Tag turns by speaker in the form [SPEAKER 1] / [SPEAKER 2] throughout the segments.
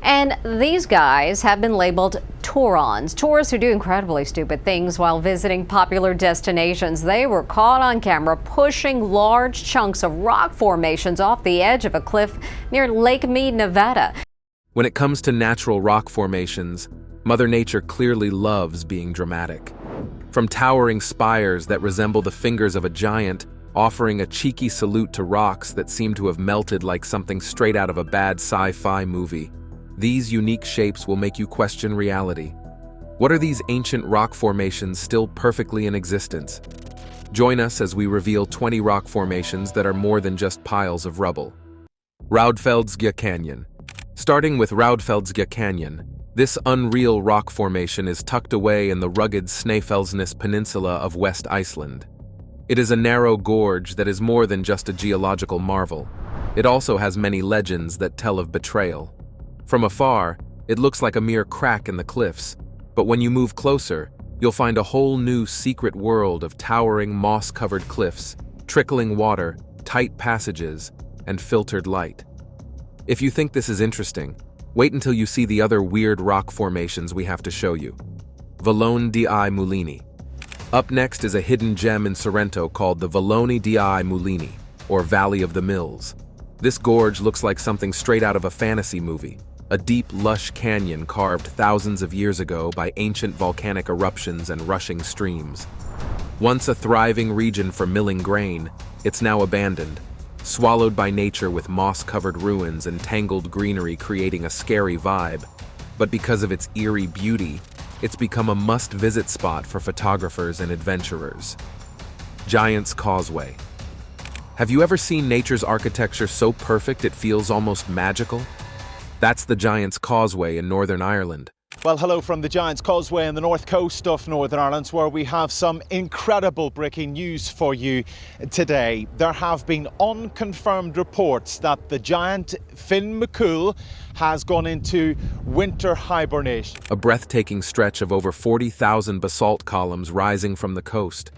[SPEAKER 1] And these guys have been labeled Taurons, tourists who do incredibly stupid things while visiting popular destinations. They were caught on camera pushing large chunks of rock formations off the edge of a cliff near Lake Mead, Nevada.
[SPEAKER 2] When it comes to natural rock formations, Mother Nature clearly loves being dramatic. From towering spires that resemble the fingers of a giant, offering a cheeky salute to rocks that seem to have melted like something straight out of a bad sci-fi movie, these unique shapes will make you question reality. What are these ancient rock formations still perfectly in existence? Join us as we reveal 20 rock formations that are more than just piles of rubble. Raudfeldsgia Canyon. Starting with Raudfeldsgia Canyon, this unreal rock formation is tucked away in the rugged Snæfellsnes Peninsula of West Iceland. It is a narrow gorge that is more than just a geological marvel. It also has many legends that tell of betrayal. From afar, it looks like a mere crack in the cliffs, but when you move closer, you'll find a whole new secret world of towering moss-covered cliffs, trickling water, tight passages, and filtered light. If you think this is interesting, wait until you see the other weird rock formations we have to show you. Vallone di Mulini. Up next is a hidden gem in Sorrento called the Vallone di Mulini, or Valley of the Mills. This gorge looks like something straight out of a fantasy movie, a deep, lush canyon carved thousands of years ago by ancient volcanic eruptions and rushing streams. Once a thriving region for milling grain, it's now abandoned, swallowed by nature with moss-covered ruins and tangled greenery creating a scary vibe. But because of its eerie beauty, it's become a must-visit spot for photographers and adventurers. Giant's Causeway. Have you ever seen nature's architecture so perfect it feels almost magical? That's the Giant's Causeway in Northern Ireland.
[SPEAKER 3] Well, hello from the Giant's Causeway on the north coast of Northern Ireland, where we have some incredible breaking news for you today. There have been unconfirmed reports that the giant Finn McCool has gone into winter hibernation.
[SPEAKER 2] A breathtaking stretch of over 40,000 basalt columns rising from the coast.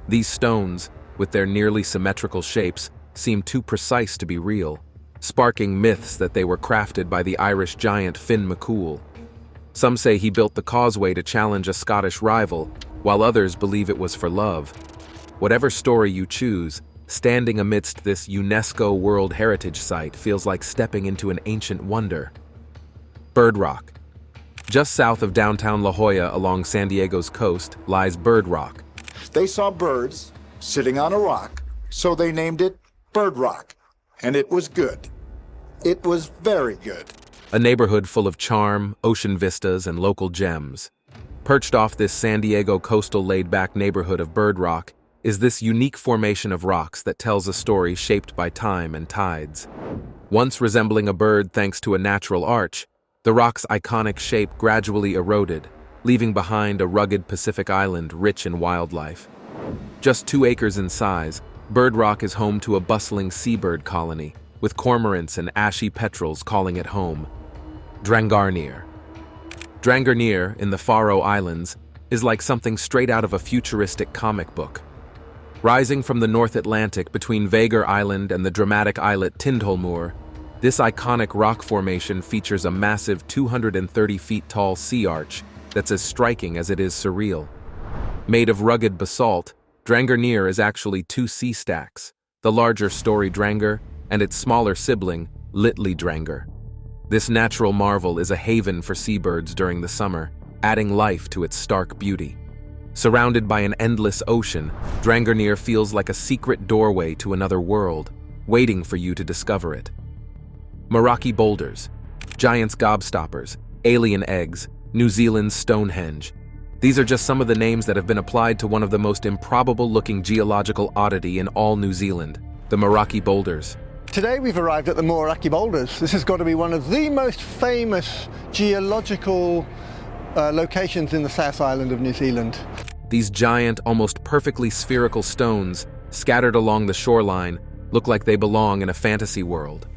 [SPEAKER 2] These stones, with their nearly symmetrical shapes, seem too precise to be real, sparking myths that they were crafted by the Irish giant Finn McCool. Some say he built the causeway to challenge a Scottish rival, while others believe it was for love. Whatever story you choose, standing amidst this UNESCO World Heritage Site feels like stepping into an ancient wonder. Bird Rock. Just south of downtown La Jolla along San Diego's coast lies Bird Rock.
[SPEAKER 4] They saw birds sitting on a rock, so they named it Bird Rock. And it was good. It was very good.
[SPEAKER 2] A neighborhood full of charm, ocean vistas, and local gems. Perched off this San Diego coastal laid-back neighborhood of Bird Rock is this unique formation of rocks that tells a story shaped by time and tides. Once resembling a bird thanks to a natural arch, the rock's iconic shape gradually eroded, leaving behind a rugged Pacific island rich in wildlife. Just 2 acres in size, Bird Rock is home to a bustling seabird colony, with cormorants and ashy petrels calling it home. Drangarnir. Drangarnir, in the Faroe Islands, is like something straight out of a futuristic comic book. Rising from the North Atlantic between Vagar Island and the dramatic islet Tindhólmur, this iconic rock formation features a massive 230 feet tall sea arch that's as striking as it is surreal. Made of rugged basalt, Drangarnir is actually 2 sea stacks, the larger Stori Drangar and its smaller sibling, Litli Drangar. This natural marvel is a haven for seabirds during the summer, adding life to its stark beauty. Surrounded by an endless ocean, Drangarnir feels like a secret doorway to another world, waiting for you to discover it. Moeraki Boulders. Giant's Gobstoppers, Alien Eggs, New Zealand's Stonehenge. These are just some of the names that have been applied to one of the most improbable-looking geological oddity in all New Zealand, the Moeraki Boulders.
[SPEAKER 5] Today we've arrived at the Moeraki Boulders. This has got to be one of the most famous geological locations in the South Island of New Zealand.
[SPEAKER 2] These giant, almost perfectly spherical stones, scattered along the shoreline, look like they belong in a fantasy world.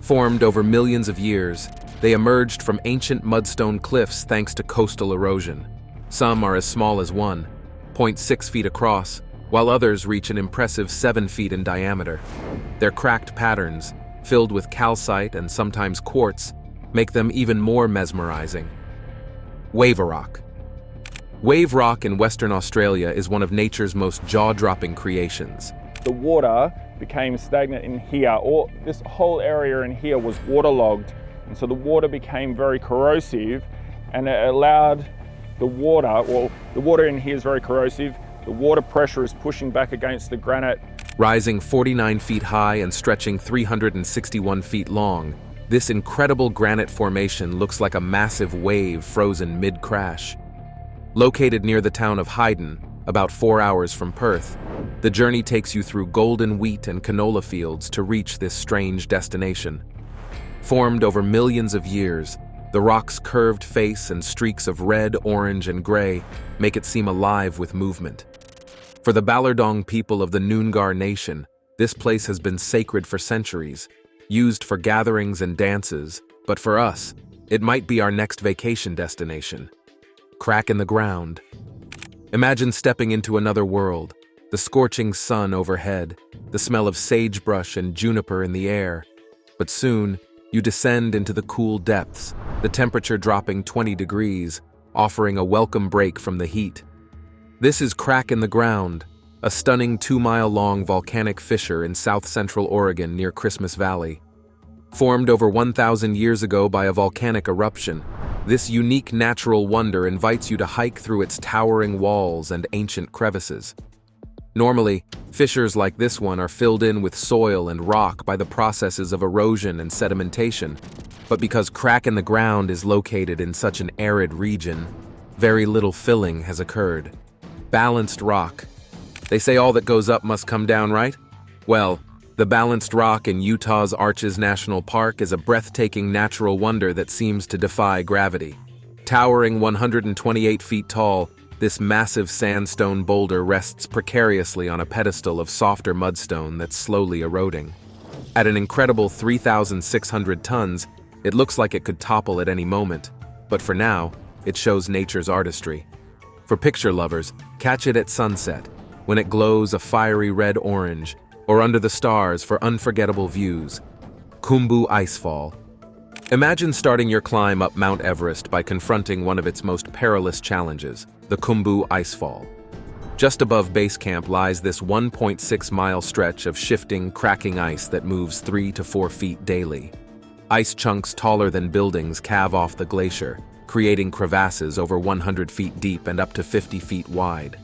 [SPEAKER 2] Formed over millions of years, they emerged from ancient mudstone cliffs thanks to coastal erosion. Some are as small as 1.6 feet across, while others reach an impressive 7 feet in diameter. Their cracked patterns, filled with calcite and sometimes quartz, make them even more mesmerizing. Wave rock. Wave rock in Western Australia is one of nature's most jaw-dropping creations.
[SPEAKER 6] The water became stagnant in here. This whole area in here was waterlogged, and so the water became very corrosive, and it allowed the water in here is very corrosive. The water pressure is pushing back against the granite.
[SPEAKER 2] Rising 49 feet high and stretching 361 feet long, this incredible granite formation looks like a massive wave frozen mid-crash. Located near the town of Hayden, about 4 hours from Perth, the journey takes you through golden wheat and canola fields to reach this strange destination. Formed over millions of years, the rock's curved face and streaks of red, orange, and gray make it seem alive with movement. For the Ballardong people of the Noongar Nation, this place has been sacred for centuries, used for gatherings and dances, but for us, it might be our next vacation destination. Crack in the ground. Imagine stepping into another world, the scorching sun overhead, the smell of sagebrush and juniper in the air. But soon, you descend into the cool depths, the temperature dropping 20 degrees, offering a welcome break from the heat. This is Crack in the Ground, a stunning 2-mile-long volcanic fissure in south-central Oregon near Christmas Valley. Formed over 1,000 years ago by a volcanic eruption, this unique natural wonder invites you to hike through its towering walls and ancient crevices. Normally, fissures like this one are filled in with soil and rock by the processes of erosion and sedimentation, but because Crack in the Ground is located in such an arid region, very little filling has occurred. Balanced rock. They say all that goes up must come down, right? Well, the balanced rock in Utah's Arches National Park is a breathtaking natural wonder that seems to defy gravity. Towering 128 feet tall, this massive sandstone boulder rests precariously on a pedestal of softer mudstone that's slowly eroding. At an incredible 3,600 tons, it looks like it could topple at any moment, but for now, it shows nature's artistry. For picture lovers, catch it at sunset, when it glows a fiery red-orange, or under the stars for unforgettable views. Khumbu Icefall. Imagine starting your climb up Mount Everest by confronting one of its most perilous challenges, the Khumbu Icefall. Just above base camp lies this 1.6-mile stretch of shifting, cracking ice that moves 3 to 4 feet daily. Ice chunks taller than buildings calve off the glacier, creating crevasses over 100 feet deep and up to 50 feet wide.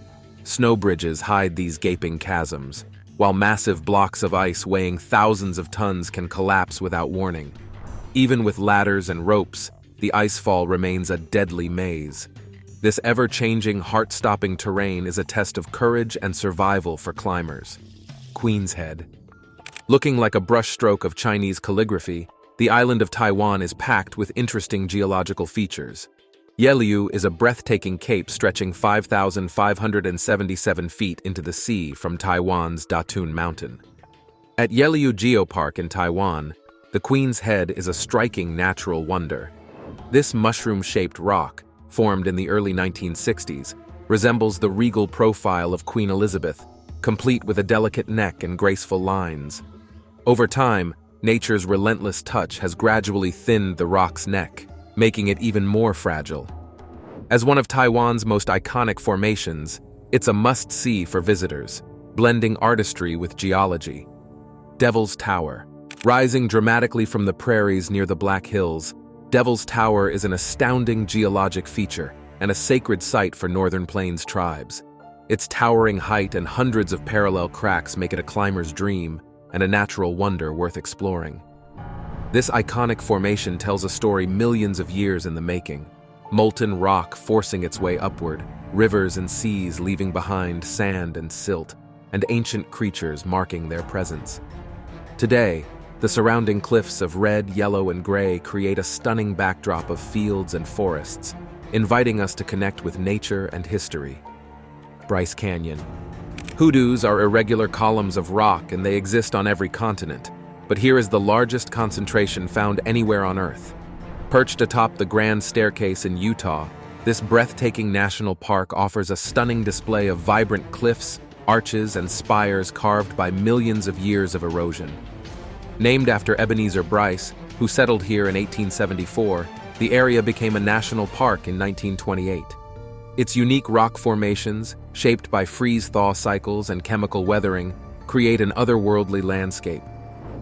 [SPEAKER 2] Snow bridges hide these gaping chasms, while massive blocks of ice weighing thousands of tons can collapse without warning. Even with ladders and ropes, the icefall remains a deadly maze. This ever-changing, heart-stopping terrain is a test of courage and survival for climbers. Queen's Head. Looking like a brushstroke of Chinese calligraphy, the island of Taiwan is packed with interesting geological features. Yeliu is a breathtaking cape stretching 5,577 feet into the sea from Taiwan's Datun Mountain. At Yeliu Geopark in Taiwan, the Queen's Head is a striking natural wonder. This mushroom-shaped rock, formed in the early 1960s, resembles the regal profile of Queen Elizabeth, complete with a delicate neck and graceful lines. Over time, nature's relentless touch has gradually thinned the rock's neck, making it even more fragile. As one of Taiwan's most iconic formations, it's a must-see for visitors, blending artistry with geology. Devil's Tower. Rising dramatically from the prairies near the Black Hills, Devil's Tower is an astounding geologic feature and a sacred site for Northern Plains tribes. Its towering height and hundreds of parallel cracks make it a climber's dream and a natural wonder worth exploring. This iconic formation tells a story millions of years in the making. Molten rock forcing its way upward, rivers and seas leaving behind sand and silt, and ancient creatures marking their presence. Today, the surrounding cliffs of red, yellow, and gray create a stunning backdrop of fields and forests, inviting us to connect with nature and history. Bryce Canyon. Hoodoos are irregular columns of rock and they exist on every continent, but here is the largest concentration found anywhere on Earth. Perched atop the Grand Staircase in Utah, this breathtaking national park offers a stunning display of vibrant cliffs, arches, and spires carved by millions of years of erosion. Named after Ebenezer Bryce, who settled here in 1874, the area became a national park in 1928. Its unique rock formations, shaped by freeze-thaw cycles and chemical weathering, create an otherworldly landscape.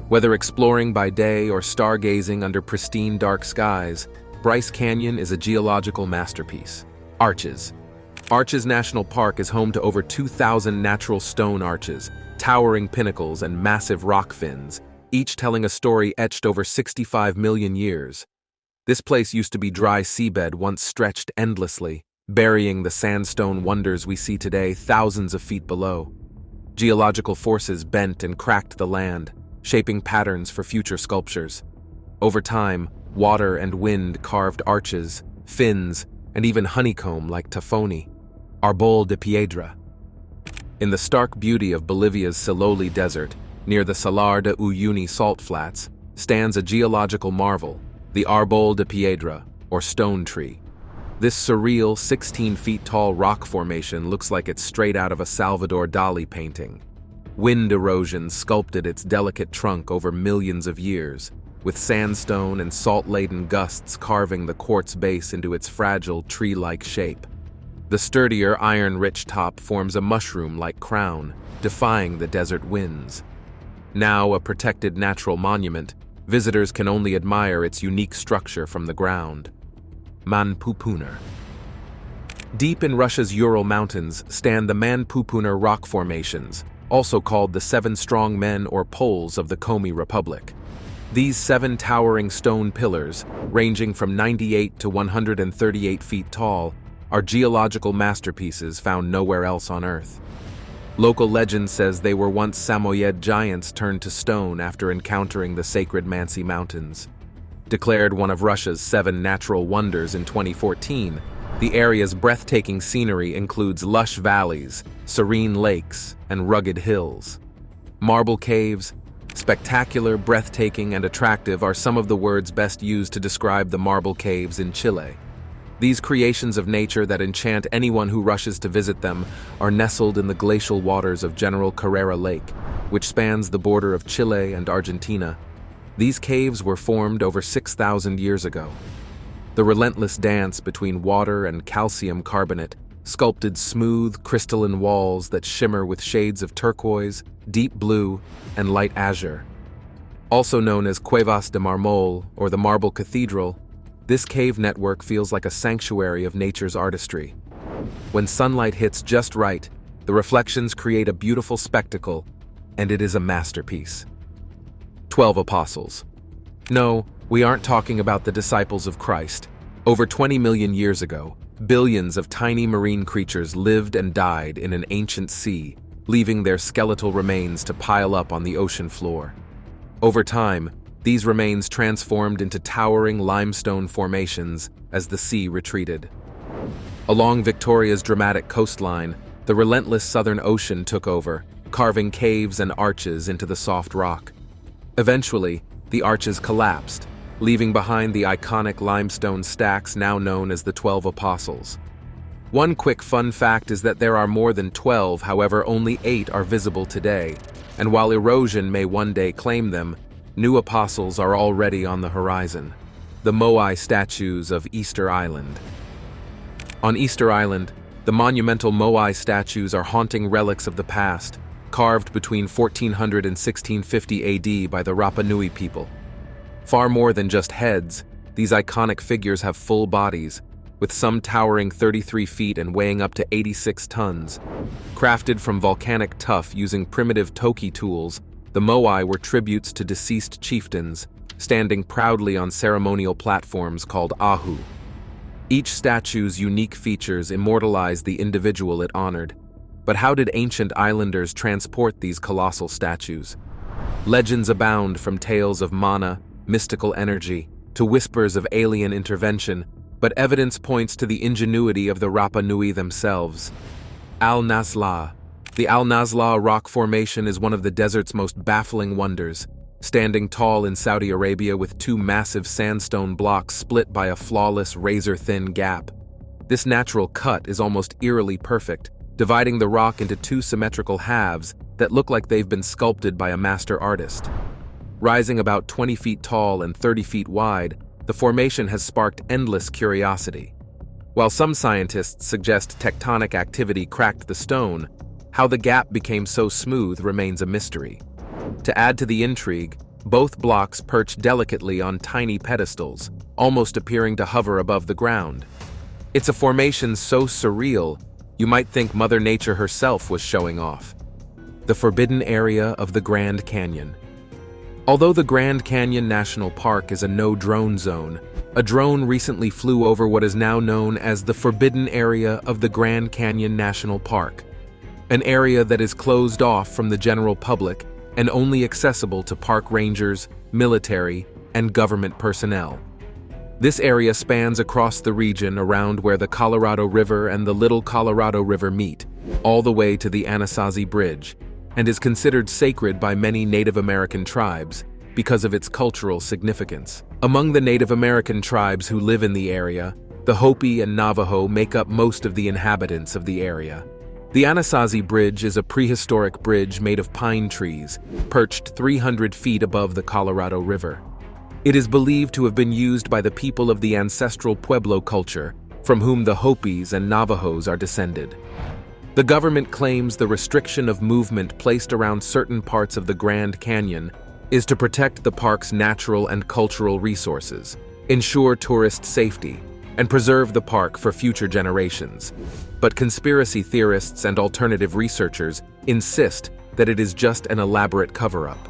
[SPEAKER 2] Whether exploring by day or stargazing under pristine dark skies, Bryce Canyon is a geological masterpiece. Arches. Arches National Park is home to over 2,000 natural stone arches, towering pinnacles, and massive rock fins, each telling a story etched over 65 million years. This place used to be dry seabed once stretched endlessly, burying the sandstone wonders we see today thousands of feet below. Geological forces bent and cracked the land, shaping patterns for future sculptures. Over time, water and wind carved arches, fins, and even honeycomb like tafoni, arbol de piedra. In the stark beauty of Bolivia's Siloli Desert, near the Salar de Uyuni salt flats, stands a geological marvel, the arbol de piedra, or stone tree. This surreal 16-feet-tall rock formation looks like it's straight out of a Salvador Dali painting. Wind erosion sculpted its delicate trunk over millions of years, with sandstone and salt-laden gusts carving the quartz base into its fragile, tree-like shape. The sturdier, iron-rich top forms a mushroom-like crown, defying the desert winds. Now a protected natural monument, visitors can only admire its unique structure from the ground. Manpupuner. Deep in Russia's Ural Mountains stand the Manpupuner rock formations, also called the Seven Strong Men or Poles of the Komi Republic. These 7 towering stone pillars, ranging from 98 to 138 feet tall, are geological masterpieces found nowhere else on Earth. Local legend says they were once Samoyed giants turned to stone after encountering the sacred Mansi Mountains. Declared one of Russia's 7 natural wonders in 2014, the area's breathtaking scenery includes lush valleys, serene lakes, and rugged hills. Marble caves, spectacular, breathtaking, and attractive are some of the words best used to describe the marble caves in Chile. These creations of nature that enchant anyone who rushes to visit them are nestled in the glacial waters of General Carrera Lake, which spans the border of Chile and Argentina. These caves were formed over 6,000 years ago. The relentless dance between water and calcium carbonate sculpted smooth, crystalline walls that shimmer with shades of turquoise, deep blue, and light azure. Also known as Cuevas de Marmol, or the Marble Cathedral, this cave network feels like a sanctuary of nature's artistry. When sunlight hits just right, the reflections create a beautiful spectacle, and it is a masterpiece. 12 Apostles. No, we aren't talking about the disciples of Christ. Over 20 million years ago, billions of tiny marine creatures lived and died in an ancient sea, leaving their skeletal remains to pile up on the ocean floor. Over time, these remains transformed into towering limestone formations as the sea retreated. Along Victoria's dramatic coastline, the relentless Southern Ocean took over, carving caves and arches into the soft rock. Eventually, the arches collapsed, leaving behind the iconic limestone stacks now known as the 12 Apostles. One quick fun fact is that there are more than 12, however only 8 are visible today, and while erosion may one day claim them, new apostles are already on the horizon, the Moai statues of Easter Island. On Easter Island, the monumental Moai statues are haunting relics of the past, carved between 1400 and 1650 AD by the Rapa Nui people. Far more than just heads, these iconic figures have full bodies, with some towering 33 feet and weighing up to 86 tons. Crafted from volcanic tuff using primitive toki tools, the Moai were tributes to deceased chieftains, standing proudly on ceremonial platforms called ahu. Each statue's unique features immortalize the individual it honored. But how did ancient islanders transport these colossal statues? Legends abound, from tales of mana, mystical energy, to whispers of alien intervention, but evidence points to the ingenuity of the Rapa Nui themselves. Al-Naslaa. The Al-Naslaa rock formation is one of the desert's most baffling wonders, standing tall in Saudi Arabia with 2 massive sandstone blocks split by a flawless, razor-thin gap. This natural cut is almost eerily perfect, dividing the rock into 2 symmetrical halves that look like they've been sculpted by a master artist. Rising about 20 feet tall and 30 feet wide, the formation has sparked endless curiosity. While some scientists suggest tectonic activity cracked the stone, how the gap became so smooth remains a mystery. To add to the intrigue, both blocks perch delicately on tiny pedestals, almost appearing to hover above the ground. It's a formation so surreal, you might think Mother Nature herself was showing off. The forbidden area of the Grand Canyon. Although the Grand Canyon National Park is a no-drone zone, a drone recently flew over what is now known as the forbidden area of the Grand Canyon National Park, an area that is closed off from the general public and only accessible to park rangers, military, and government personnel. This area spans across the region around where the Colorado River and the Little Colorado River meet, all the way to the Anasazi Bridge, and is considered sacred by many Native American tribes because of its cultural significance. Among the Native American tribes who live in the area, the Hopi and Navajo make up most of the inhabitants of the area. The Anasazi Bridge is a prehistoric bridge made of pine trees, perched 300 feet above the Colorado River. It is believed to have been used by the people of the ancestral Pueblo culture, from whom the Hopis and Navajos are descended. The government claims the restriction of movement placed around certain parts of the Grand Canyon is to protect the park's natural and cultural resources, ensure tourist safety, and preserve the park for future generations. But conspiracy theorists and alternative researchers insist that it is just an elaborate cover-up.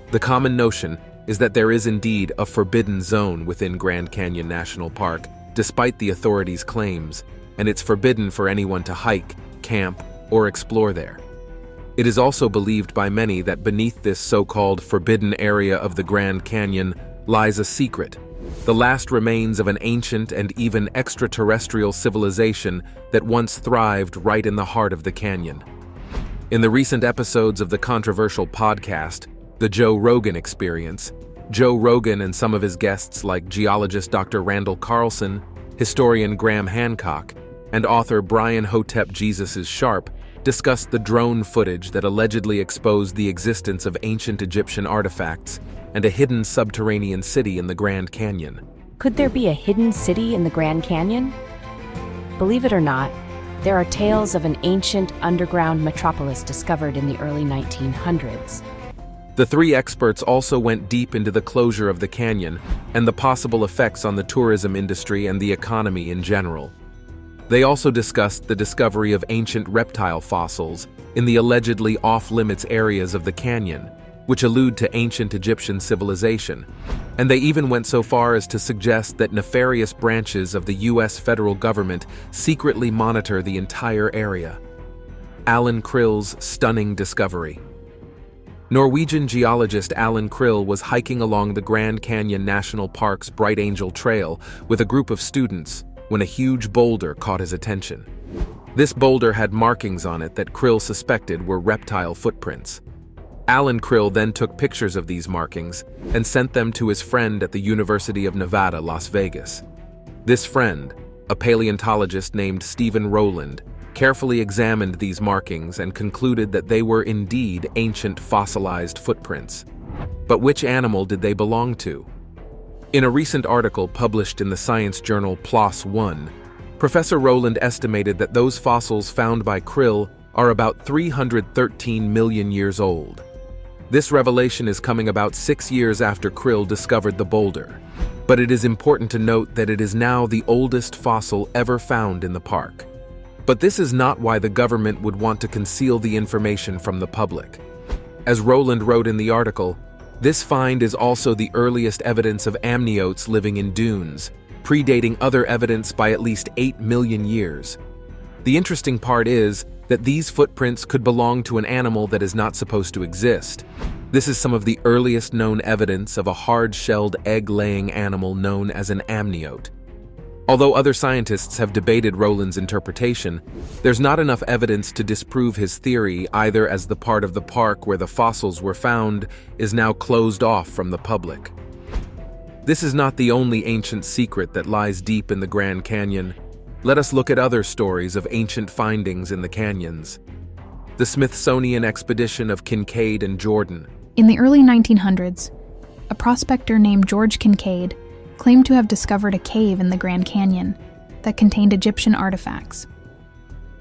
[SPEAKER 2] The common notion is that there is indeed a forbidden zone within Grand Canyon National Park, despite the authorities' claims, and it's forbidden for anyone to hike, camp, or explore there. It is also believed by many that beneath this so-called forbidden area of the Grand Canyon lies a secret, the last remains of an ancient and even extraterrestrial civilization that once thrived right in the heart of the canyon. In the recent episodes of the controversial podcast, The Joe Rogan Experience, Joe Rogan and some of his guests like geologist Dr. Randall Carlson, historian Graham Hancock, and author Brian Hotep Jesus' Sharp discussed the drone footage that allegedly exposed the existence of ancient Egyptian artifacts and a hidden subterranean city in the Grand Canyon.
[SPEAKER 7] Could there be a hidden city in the Grand Canyon? Believe it or not, there are tales of an ancient underground metropolis discovered in the early 1900s.
[SPEAKER 2] The three experts also went deep into the closure of the canyon and the possible effects on the tourism industry and the economy in general. They also discussed the discovery of ancient reptile fossils in the allegedly off-limits areas of the canyon, which allude to ancient Egyptian civilization, and they even went so far as to suggest that nefarious branches of the U.S. federal government secretly monitor the entire area. Alan Krill's stunning discovery. Norwegian geologist Alan Krill was hiking along the Grand Canyon National Park's Bright Angel Trail with a group of students when a huge boulder caught his attention. This boulder had markings on it that Krill suspected were reptile footprints. Alan Krill then took pictures of these markings and sent them to his friend at the University of Nevada, Las Vegas. This friend, a paleontologist named Stephen Rowland, carefully examined these markings and concluded that they were indeed ancient fossilized footprints. But which animal did they belong to? In a recent article published in the science journal PLOS One, Professor Rowland estimated that those fossils found by Krill are about 313 million years old. This revelation is coming about 6 years after Krill discovered the boulder, but it is important to note that it is now the oldest fossil ever found in the park. But this is not why the government would want to conceal the information from the public. As Rowland wrote in the article, this find is also the earliest evidence of amniotes living in dunes, predating other evidence by at least 8 million years. The interesting part is that these footprints could belong to an animal that is not supposed to exist. This is some of the earliest known evidence of a hard-shelled egg-laying animal known as an amniote. Although other scientists have debated Rowland's interpretation, there's not enough evidence to disprove his theory either, as the part of the park where the fossils were found is now closed off from the public. This is not the only ancient secret that lies deep in the Grand Canyon. Let us look at other stories of ancient findings in the canyons. The Smithsonian expedition of Kincaid and Jordan.
[SPEAKER 8] In the early 1900s, a prospector named George Kincaid claimed to have discovered a cave in the Grand Canyon that contained Egyptian artifacts.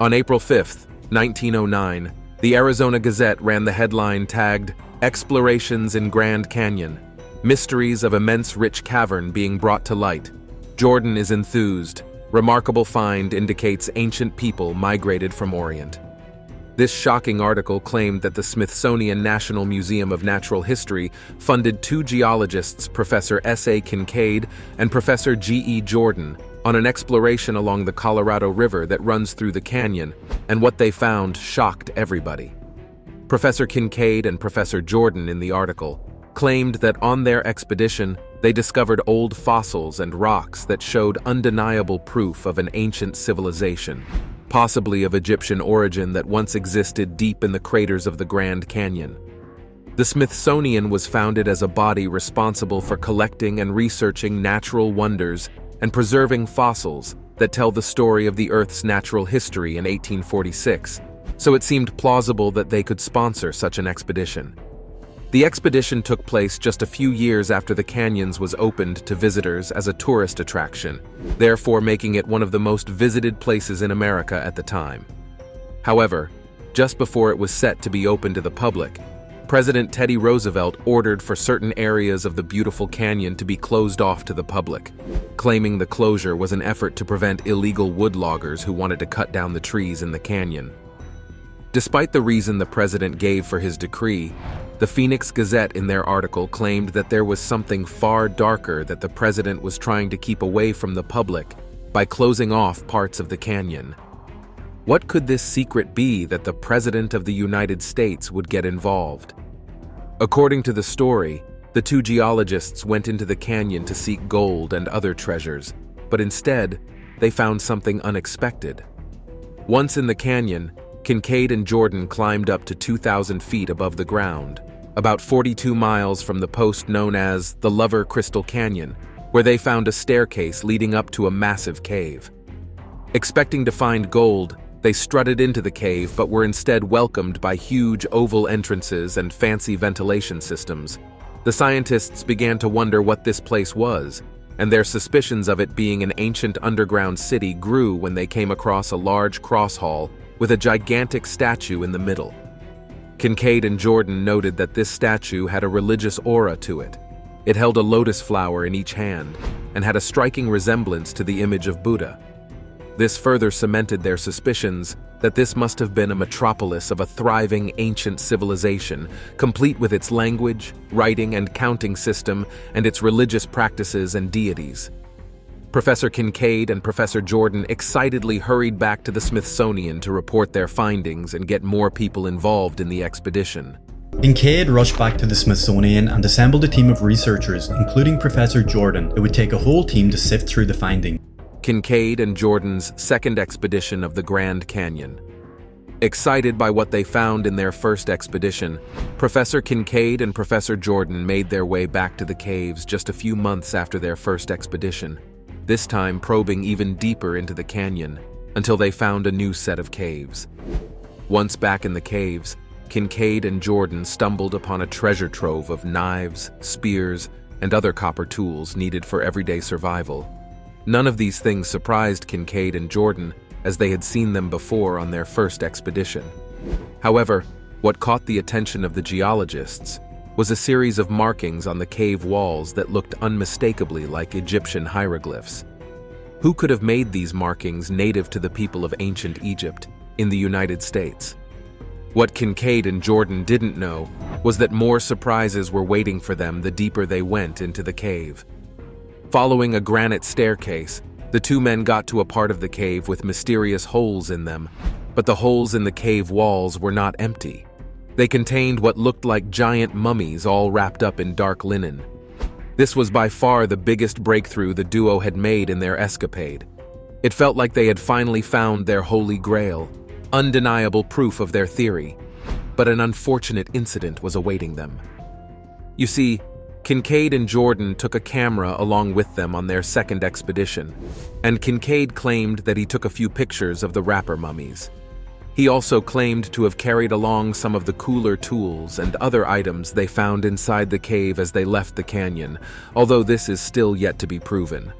[SPEAKER 2] On April 5th, 1909, the Arizona Gazette ran the headline tagged, "Explorations in Grand Canyon. Mysteries of immense rich cavern being brought to light. Jordan is enthused. Remarkable find indicates ancient people migrated from Orient." This shocking article claimed that the Smithsonian National Museum of Natural History funded two geologists, Professor S.A. Kincaid and Professor G.E. Jordan, on an exploration along the Colorado River that runs through the canyon, and what they found shocked everybody. Professor Kincaid and Professor Jordan in the article claimed that on their expedition, they discovered old fossils and rocks that showed undeniable proof of an ancient civilization, possibly of Egyptian origin that once existed deep in the craters of the Grand Canyon. The Smithsonian was founded as a body responsible for collecting and researching natural wonders and preserving fossils that tell the story of the Earth's natural history in 1846, so it seemed plausible that they could sponsor such an expedition. The expedition took place just a few years after the canyons was opened to visitors as a tourist attraction, therefore making it one of the most visited places in America at the time. However, just before it was set to be open to the public, President Teddy Roosevelt ordered for certain areas of the beautiful canyon to be closed off to the public, claiming the closure was an effort to prevent illegal woodloggers who wanted to cut down the trees in the canyon. Despite the reason the president gave for his decree, the Phoenix Gazette in their article claimed that there was something far darker that the president was trying to keep away from the public by closing off parts of the canyon. What could this secret be that the President of the United States would get involved? According to the story, the two geologists went into the canyon to seek gold and other treasures, but instead, they found something unexpected. Once in the canyon, Kincaid and Jordan climbed up to 2,000 feet above the ground, about 42 miles from the post known as the Lover Crystal Canyon, where they found a staircase leading up to a massive cave. Expecting to find gold, they strutted into the cave but were instead welcomed by huge oval entrances and fancy ventilation systems. The scientists began to wonder what this place was, and their suspicions of it being an ancient underground city grew when they came across a large cross hall with a gigantic statue in the middle. Kincaid and Jordan noted that this statue had a religious aura to it. It held a lotus flower in each hand and had a striking resemblance to the image of Buddha. This further cemented their suspicions that this must have been a metropolis of a thriving ancient civilization, complete with its language, writing and counting system, and its religious practices and deities. Professor Kincaid and Professor Jordan excitedly hurried back to the Smithsonian to report their findings and get more people involved in the expedition.
[SPEAKER 9] Kincaid rushed back to the Smithsonian and assembled a team of researchers, including Professor Jordan. It would take a whole team to sift through the findings.
[SPEAKER 2] Kincaid and Jordan's second expedition of the Grand Canyon. Excited by what they found in their first expedition, Professor Kincaid and Professor Jordan made their way back to the caves just a few months after their first expedition, this time probing even deeper into the canyon until they found a new set of caves. Once back in the caves, Kincaid and Jordan stumbled upon a treasure trove of knives, spears, and other copper tools needed for everyday survival. None of these things surprised Kincaid and Jordan, as they had seen them before on their first expedition. However, what caught the attention of the geologists was a series of markings on the cave walls that looked unmistakably like Egyptian hieroglyphs. Who could have made these markings native to the people of ancient Egypt in the United States? What Kincaid and Jordan didn't know was that more surprises were waiting for them the deeper they went into the cave. Following a granite staircase, the two men got to a part of the cave with mysterious holes in them, but the holes in the cave walls were not empty. They contained what looked like giant mummies all wrapped up in dark linen. This was by far the biggest breakthrough the duo had made in their escapade. It felt like they had finally found their holy grail, undeniable proof of their theory, but an unfortunate incident was awaiting them. You see, Kincaid and Jordan took a camera along with them on their second expedition, and Kincaid claimed that he took a few pictures of the wrapper mummies. He also claimed to have carried along some of the cooler tools and other items they found inside the cave as they left the canyon, although this is still yet to be proven.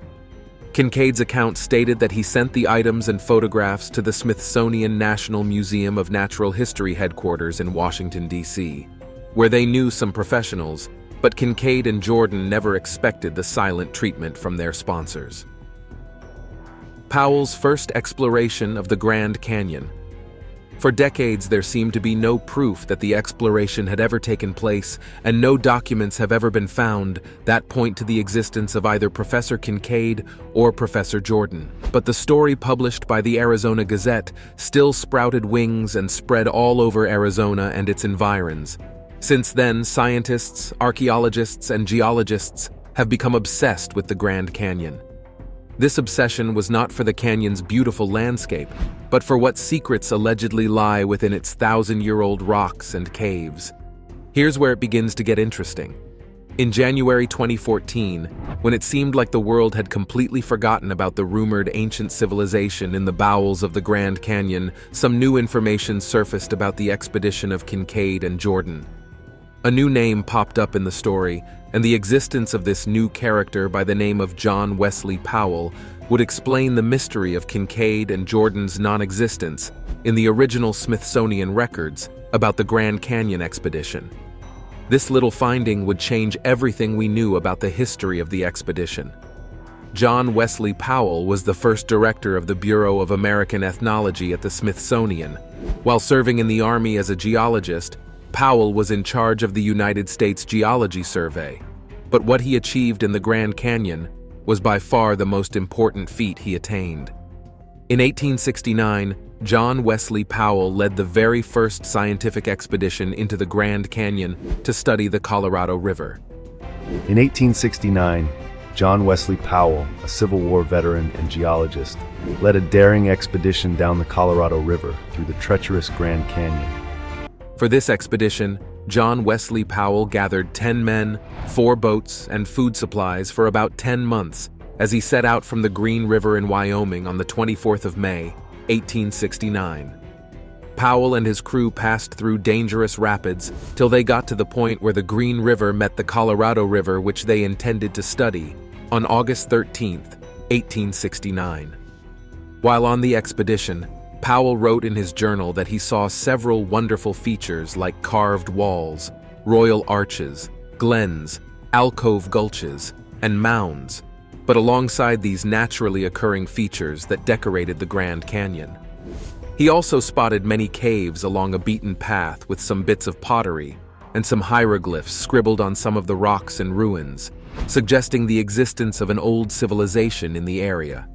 [SPEAKER 2] Kincaid's account stated that he sent the items and photographs to the Smithsonian National Museum of Natural History headquarters in Washington, D.C., where they knew some professionals, but Kincaid and Jordan never expected the silent treatment from their sponsors. Powell's first exploration of the Grand Canyon. For decades, there seemed to be no proof that the exploration had ever taken place, and no documents have ever been found that point to the existence of either Professor Kincaid or Professor Jordan. But the story published by the Arizona Gazette still sprouted wings and spread all over Arizona and its environs. Since then, scientists, archaeologists, and geologists have become obsessed with the Grand Canyon. This obsession was not for the canyon's beautiful landscape, but for what secrets allegedly lie within its thousand-year-old rocks and caves. Here's where it begins to get interesting. In January 2014, when it seemed like the world had completely forgotten about the rumored ancient civilization in the bowels of the Grand Canyon, some new information surfaced about the expedition of Kincaid and Jordan. A new name popped up in the story, and the existence of this new character by the name of John Wesley Powell would explain the mystery of Kincaid and Jordan's non-existence in the original Smithsonian records about the Grand Canyon expedition. This little finding would change everything we knew about the history of the expedition. John Wesley Powell was the first director of the Bureau of American Ethnology at the Smithsonian. While serving in the Army as a geologist, Powell was in charge of the United States Geology Survey, but what he achieved in the Grand Canyon was by far the most important feat he attained. In 1869, John Wesley Powell led the very first scientific expedition into the Grand Canyon to study the Colorado River.
[SPEAKER 10] In 1869, John Wesley Powell, a Civil War veteran and geologist, led a daring expedition down the Colorado River through the treacherous Grand Canyon.
[SPEAKER 2] For this expedition, John Wesley Powell gathered 10 men, 4 boats, and food supplies for about 10 months as he set out from the Green River in Wyoming on the 24th of May, 1869. Powell and his crew passed through dangerous rapids till they got to the point where the Green River met the Colorado River, which they intended to study, on August 13th, 1869. While on the expedition, Powell wrote in his journal that he saw several wonderful features like carved walls, royal arches, glens, alcove gulches, and mounds, but alongside these naturally occurring features that decorated the Grand Canyon. He also spotted many caves along a beaten path with some bits of pottery and some hieroglyphs scribbled on some of the rocks and ruins, suggesting the existence of an old civilization in the area.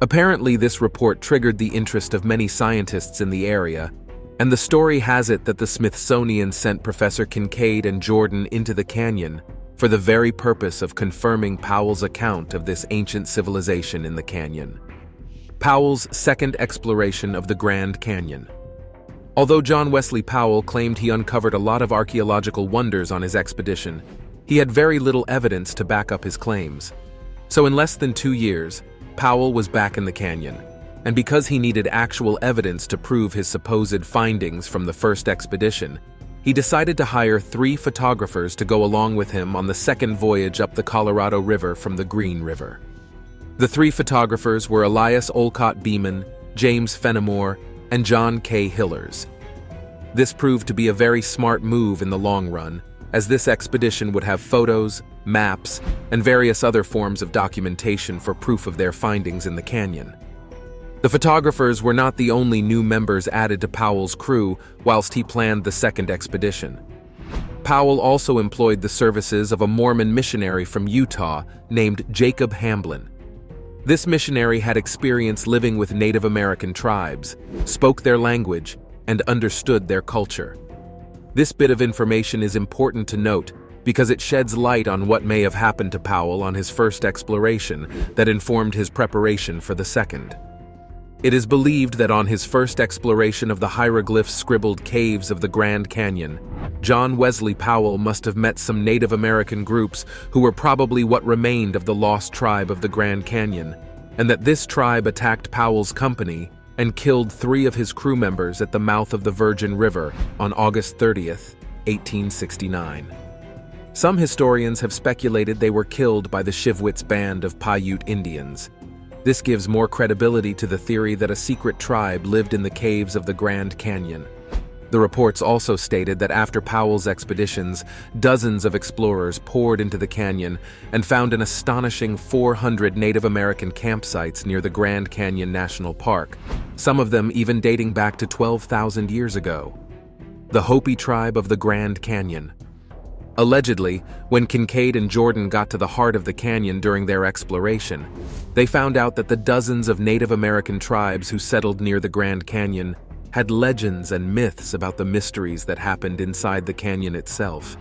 [SPEAKER 2] Apparently, this report triggered the interest of many scientists in the area, and the story has it that the Smithsonian sent Professor Kincaid and Jordan into the canyon for the very purpose of confirming Powell's account of this ancient civilization in the canyon. Powell's second exploration of the Grand Canyon. Although John Wesley Powell claimed he uncovered a lot of archaeological wonders on his expedition, he had very little evidence to back up his claims. So in less than 2 years, Powell was back in the canyon, and because he needed actual evidence to prove his supposed findings from the first expedition, he decided to hire 3 photographers to go along with him on the second voyage up the Colorado River from the Green River. The 3 photographers were Elias Olcott Beeman, James Fenimore, and John K. Hillers. This proved to be a very smart move in the long run, as this expedition would have photos, maps, and various other forms of documentation for proof of their findings in the canyon. The photographers were not the only new members added to Powell's crew whilst he planned the second expedition. Powell also employed the services of a Mormon missionary from Utah named Jacob Hamblin. This missionary had experience living with Native American tribes, spoke their language, and understood their culture. This bit of information is important to note because it sheds light on what may have happened to Powell on his first exploration that informed his preparation for the second. It is believed that on his first exploration of the hieroglyph-scribbled caves of the Grand Canyon, John Wesley Powell must have met some Native American groups who were probably what remained of the lost tribe of the Grand Canyon, and that this tribe attacked Powell's company and killed 3 of his crew members at the mouth of the Virgin River on August 30th, 1869. Some historians have speculated they were killed by the Shivwits band of Paiute Indians. This gives more credibility to the theory that a secret tribe lived in the caves of the Grand Canyon. The reports also stated that after Powell's expeditions, dozens of explorers poured into the canyon and found an astonishing 400 Native American campsites near the Grand Canyon National Park, some of them even dating back to 12,000 years ago. The Hopi tribe of the Grand Canyon. Allegedly, when Kincaid and Jordan got to the heart of the canyon during their exploration, they found out that the dozens of Native American tribes who settled near the Grand Canyon had legends and myths about the mysteries that happened inside the canyon itself.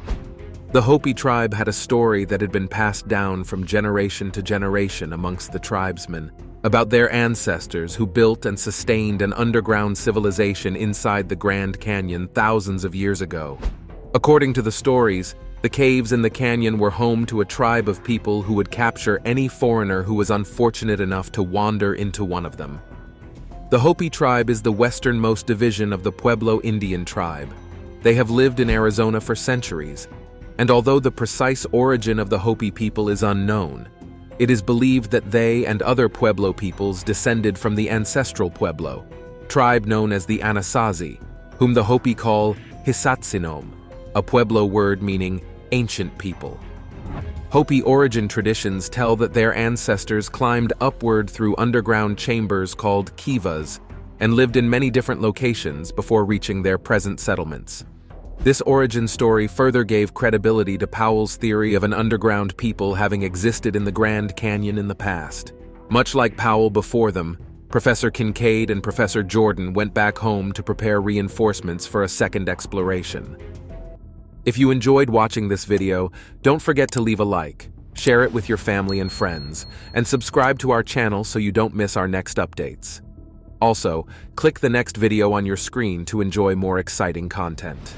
[SPEAKER 2] The Hopi tribe had a story that had been passed down from generation to generation amongst the tribesmen about their ancestors who built and sustained an underground civilization inside the Grand Canyon thousands of years ago. According to the stories, the caves in the canyon were home to a tribe of people who would capture any foreigner who was unfortunate enough to wander into one of them. The Hopi tribe is the westernmost division of the Pueblo Indian tribe. They have lived in Arizona for centuries, and although the precise origin of the Hopi people is unknown, it is believed that they and other Pueblo peoples descended from the ancestral Pueblo, tribe known as the Anasazi, whom the Hopi call Hisatsinom, a Pueblo word meaning ancient people. Hopi origin traditions tell that their ancestors climbed upward through underground chambers called kivas and lived in many different locations before reaching their present settlements. This origin story further gave credibility to Powell's theory of an underground people having existed in the Grand Canyon in the past. Much like Powell before them, Professor Kincaid and Professor Jordan went back home to prepare reinforcements for a second exploration. If you enjoyed watching this video, don't forget to leave a like, share it with your family and friends, and subscribe to our channel so you don't miss our next updates. Also, click the next video on your screen to enjoy more exciting content.